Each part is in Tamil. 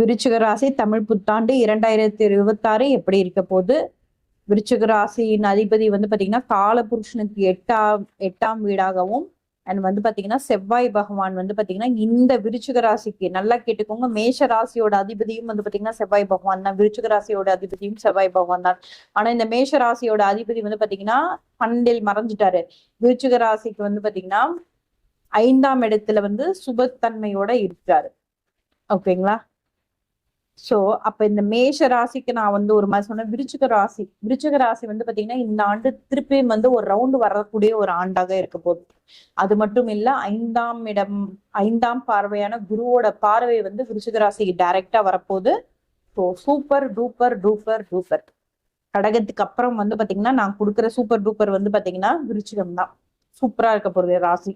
விருச்சிக ராசி தமிழ் புத்தாண்டு 2026 எப்படி இருக்க போது? விருச்சிக ராசியின் அதிபதி வந்து பாத்தீங்கன்னா காலபுருஷனுக்கு எட்டாம் வீடாகவும் அண்ட் வந்து பாத்தீங்கன்னா செவ்வாய் பகவான் வந்து பாத்தீங்கன்னா இந்த விருச்சிக ராசிக்கு நல்லா கேட்டுக்கோங்க. மேஷ ராசியோட அதிபதியும் வந்து பாத்தீங்கன்னா செவ்வாய் பகவான் தான். விருச்சிக ராசியோட அதிபதியும் செவ்வாய் பகவான் தான். ஆனா இந்த மேஷ ராசியோட அதிபதி வந்து பாத்தீங்கன்னா 12 மறைஞ்சிட்டாரு. விருச்சிக ராசிக்கு வந்து பாத்தீங்கன்னா 5ஆம் இடத்துல வந்து சுபத்தன்மையோட இருக்கிறாரு. ஓகேங்களா? சோ அப்ப இந்த மேஷ ராசிக்கு நான் வந்து ஒரு மாதிரி சொன்னேன். விருச்சிக ராசி வந்து பாத்தீங்கன்னா இந்த ஆண்டு திருப்பியும் வந்து ஒரு ரவுண்டு வரக்கூடிய ஒரு ஆண்டாக இருக்க போகுது. அது மட்டும் இல்ல, 5ஆம் பார்வையான குருவோட பார்வை வந்து விருச்சிக ராசிக்கு டைரக்டா வரப்போகுது. So super duper duper duper. கடகத்துக்கு அப்புறம் வந்து பாத்தீங்கன்னா நான் கொடுக்குற சூப்பர் டூப்பர் வந்து பாத்தீங்கன்னா விருச்சிகம் தான். சூப்பரா இருக்க போறது ராசி.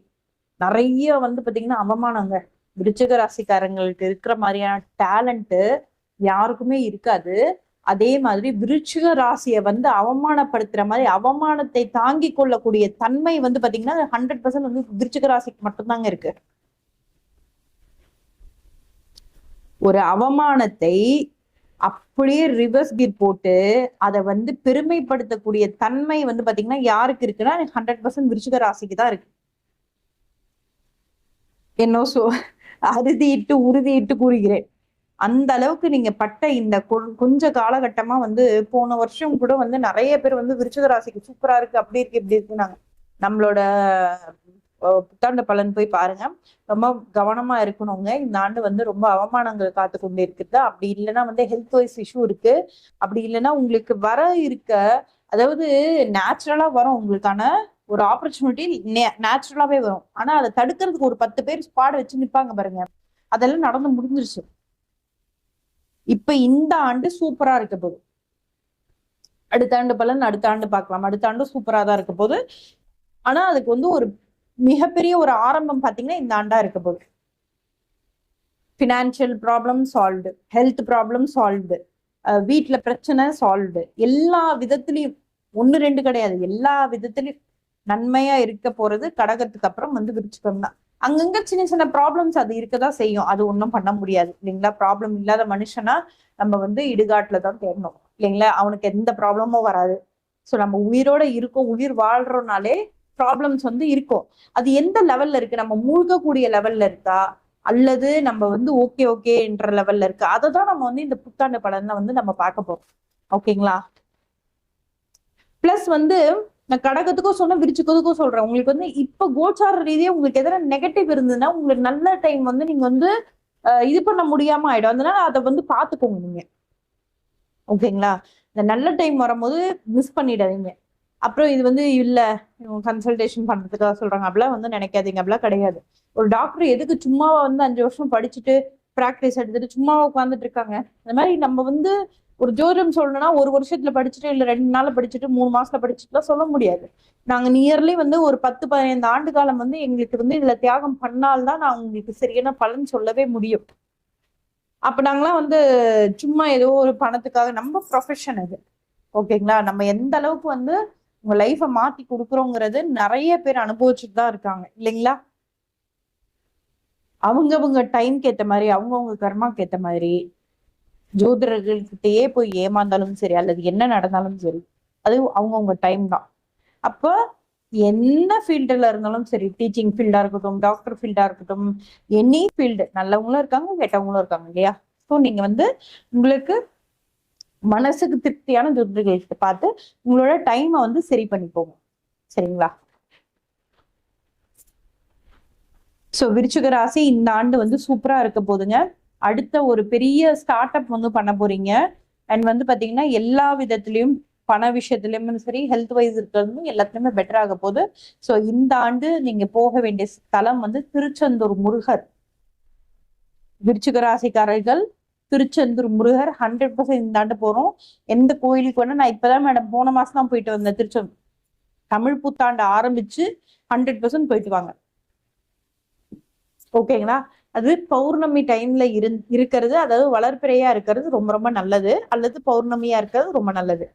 நிறைய வந்து பாத்தீங்கன்னா அவமானங்க. விருச்சிக ராசிக்காரங்களுக்கு இருக்கிற மாதிரியான டேலண்ட் யாருக்குமே இருக்காது. அதே மாதிரி விருச்சிக ராசியை வந்து அவமானப்படுத்துற மாதிரி அவமானத்தை தாங்கி கொள்ளக்கூடிய தன்மை வந்து பாத்தீங்கன்னா 100% வந்து விருச்சிக ராசிக்கு மட்டும்தாங்க இருக்கு. ஒரு அவமானத்தை அப்படியே ரிவர்ஸ் கீர் போட்டு அதை வந்து பெருமைப்படுத்தக்கூடிய தன்மை வந்து பாத்தீங்கன்னா யாருக்கு இருக்குன்னா 100% விருச்சிக ராசிக்கு தான் இருக்கு. என்ன அறுதியிட்டு உறுதியிட்டு கூறுகிறேன். அந்த அளவுக்கு நீங்க பட்ட இந்த கொஞ்ச காலகட்டமா வந்து போன வருஷம் கூட வந்து நிறைய பேர் வந்து விருச்சிக ராசிக்கு சூப்பரா இருக்கு, அப்படி இருக்கு, இப்படி இருக்குனாங்க. நம்மளோட புத்தாண்டு பலன் போய் பாருங்க. ரொம்ப கவனமா இருக்கணுங்க. இந்த ஆண்டு வந்து ரொம்ப அவமானங்கள் காத்து கொண்டு இருக்குது. அப்படி இல்லைன்னா வந்து ஹெல்த் வைஸ் இஷ்யூ இருக்கு. அப்படி இல்லைன்னா உங்களுக்கு வர இருக்க, அதாவது நேச்சுரலா வரும் உங்களுக்கான ஒரு ஆப்பர்ச்சுனிட்டி நேச்சுரலாவே வரும். ஆனா அதை தடுக்கிறதுக்கு ஒரு 10 பேர் ஸ்பாட் வச்சு நிப்பாங்க பாருங்க. அதெல்லாம் நடந்து முடிஞ்சிருச்சு. இப்ப இந்த ஆண்டு சூப்பரா இருக்க போகுது. அடுத்த ஆண்டு பலன் அடுத்த ஆண்டு பார்க்கலாம். அடுத்த ஆண்டு சூப்பரா தான் இருக்க போகுது. ஆனா அதுக்கு வந்து ஒரு மிகப்பெரிய ஒரு ஆரம்பம் பாத்தீங்கன்னா இந்த ஆண்டா இருக்க போகுது. Financial problem solved, health problem solved, வீட்டுல பிரச்சனை சால்வ்டு. எல்லா விதத்திலையும் 1 2 கிடையாது, எல்லா விதத்திலையும் நன்மையா இருக்க போறது கடகத்துக்கு அப்புறம் வந்து விருச்சிகம் தான். அங்கங்க சின்ன சின்ன ப்ராப்ளம்ஸ் அது இருக்கதான் செய்யும். அது ஒன்றும் பண்ண முடியாது இல்லைங்களா? ப்ராப்ளம் இல்லாத மனுஷனா நம்ம வந்து இடுகாட்டுல தான் தேடணும் இல்லைங்களா? அவனுக்கு எந்த ப்ராப்ளமும் வராது. ஸோ நம்ம உயிரோட இருக்கோம், உயிர் வாழ்றோம்னாலே ப்ராப்ளம்ஸ் வந்து இருக்கும். அது எந்த லெவல்ல இருக்கு? நம்ம மூழ்கக்கூடிய லெவல்ல இருக்கா, அல்லது நம்ம வந்து ஓகேன்ற லெவல்ல இருக்கு? அதை தான் நம்ம வந்து இந்த புத்தாண்டு பலன்ல வந்து நம்ம பார்க்க போறோம். ஓகேங்களா? பிளஸ் வந்து நான் கடகத்துக்கும் சொன்னேன், விருச்சிகத்துக்கும் சொல்றேன். உங்களுக்கு வந்து இப்ப கோச்சார ரீதியா உங்களுக்கு எதனா நெகட்டிவ் இருந்ததுன்னா உங்களுக்கு நல்ல டைம் வந்து நீங்க வந்து இது பண்ண முடியாம ஆயிடும். அதனால அதை வந்து பாத்துக்கோங்க நீங்க. ஓகேங்களா? இந்த நல்ல டைம் வரும்போது மிஸ் பண்ணிடாதீங்க. அப்புறம் இது வந்து இல்ல கன்சல்டேஷன் பண்றதுக்காக சொல்றாங்க அப்படிலாம் வந்து நினைக்காதீங்க. அப்படிலாம் கிடையாது. ஒரு டாக்டர் எதுக்கு சும்மாவா வந்து 5 வருஷம் படிச்சுட்டு பிராக்டிஸ் எடுத்துட்டு சும்மாவா உட்காந்துட்டு இருக்காங்க? இந்த மாதிரி நம்ம வந்து ஒரு ஜோதிடம் சொல்லணும்னா 1 வருஷத்துல படிச்சுட்டு இல்ல 2 நாள்ல படிச்சுட்டு 3 மாசத்துல படிச்சுட்டுலாம் சொல்ல முடியாது. நாங்க நியர்லி வந்து ஒரு 10-15 ஆண்டு காலம் வந்து எங்களுக்கு வந்து இதுல தியாகம் பண்ணால்தான் நான் உங்களுக்கு சரியான பலன் சொல்லவே முடியும். அப்ப நாங்களாம் வந்து சும்மா ஏதோ ஒரு பணத்துக்காக, நம்ம ப்ரொஃபஷன் இது. ஓகேங்களா? நம்ம எந்த அளவுக்கு வந்து உங்க லைஃபை மாத்தி கொடுக்குறோங்கிறது நிறைய பேர் அனுபவிச்சுட்டு தான் இருக்காங்க இல்லைங்களா? அவங்கவுங்க டைம்க்கு ஏத்த மாதிரி, அவங்கவுங்க கர்மாக்கு ஏத்த மாதிரி ஜோதிடர்கள்கிட்டயே போய் ஏமாந்தாலும் சரி, அல்லது என்ன நடந்தாலும் சரி, அது அவங்கவுங்க டைம் தான். அப்ப என்ன ஃபீல்டுல இருந்தாலும் சரி, டீச்சிங் ஃபீல்டா இருக்கட்டும், டாக்டர் ஃபீல்டா இருக்கட்டும், எனி ஃபீல்டு, நல்லவங்களும் இருக்காங்க, கெட்டவங்களும் இருக்காங்க இல்லையா? ஸோ நீங்க வந்து உங்களுக்கு மனசுக்கு திருப்தியான ஜோதிடர்கள்கிட்ட பார்த்து உங்களோட டைமை வந்து சரி பண்ணிப்போங்க. சரிங்களா? ஸோ விருச்சிக ராசி இந்த ஆண்டு வந்து சூப்பரா இருக்க போதுங்க. அடுத்த ஒரு பெரிய ஸ்டார்ட் அப் வந்து பண்ண போறீங்க. அண்ட் வந்து பாத்தீங்கன்னா எல்லா விதத்திலையும், பண விஷயத்திலயும் சரி, ஹெல்த் வைஸ் இருக்கிறதும் எல்லாத்துலயுமே பெட்டர் ஆக போகுது. ஸோ இந்த ஆண்டு நீங்க போக வேண்டிய ஸ்தலம் வந்து திருச்செந்தூர் முருகர். விருச்சிக ராசிக்காரர்கள் திருச்செந்தூர் முருகர் 100% இந்த ஆண்டு போறோம். எந்த கோயிலுக்கு வேணா, நான் இப்பதான் மேடம் போன மாசம் தான் போயிட்டு வந்தேன். திருச்செந்தூர் தமிழ் புத்தாண்டு ஆரம்பிச்சு 100% போயிட்டு வாங்க. ஓகேங்களா? அது பௌர்ணமி டைம்ல இருக்கிறது, அதாவது வளர்பிறையா இருக்கிறது ரொம்ப ரொம்ப நல்லது, அல்லது பௌர்ணமியா இருக்கிறது ரொம்ப நல்லது.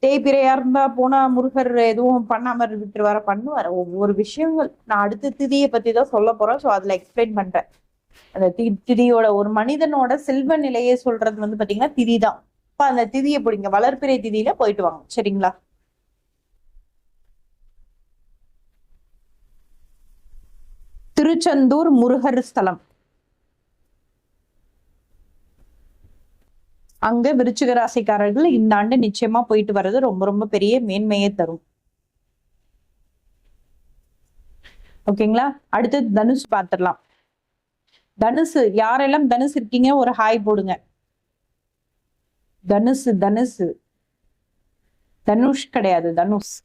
தேய்பிரையா இருந்தா போனா முருகர் எதுவும் பண்ணாம இருந்துட்டு வர பண்ணுவார். ஒவ்வொரு விஷயங்கள் நான் அடுத்த திதியை பத்தி தான் சொல்ல போறேன். ஸோ அதுல எக்ஸ்பிளைன் பண்றேன். அந்த திதியோட ஒரு மனிதனோட செல்வ நிலையை சொல்றது வந்து பாத்தீங்கன்னா திதி தான். இப்ப அந்த திதியை பிடிங்க, வளர்பிறை திதியில போயிட்டு வாங்க, சரிங்களா? திருச்செந்தூர் முருகர் ஸ்தலம், அங்க விருச்சிக ராசிக்காரர்கள் இந்த ஆண்டு நிச்சயமா போயிட்டு வர்றது ரொம்ப ரொம்ப பெரிய மேன்மையை தரும். ஓகேங்களா? அடுத்து தனுஷ் பார்த்துடலாம். தனுசு, யாரெல்லாம் தனுசு இருக்கீங்க ஒரு ஹாய் போடுங்க. தனுசு, தனுஷ் கிடையாது, தனுஷ்.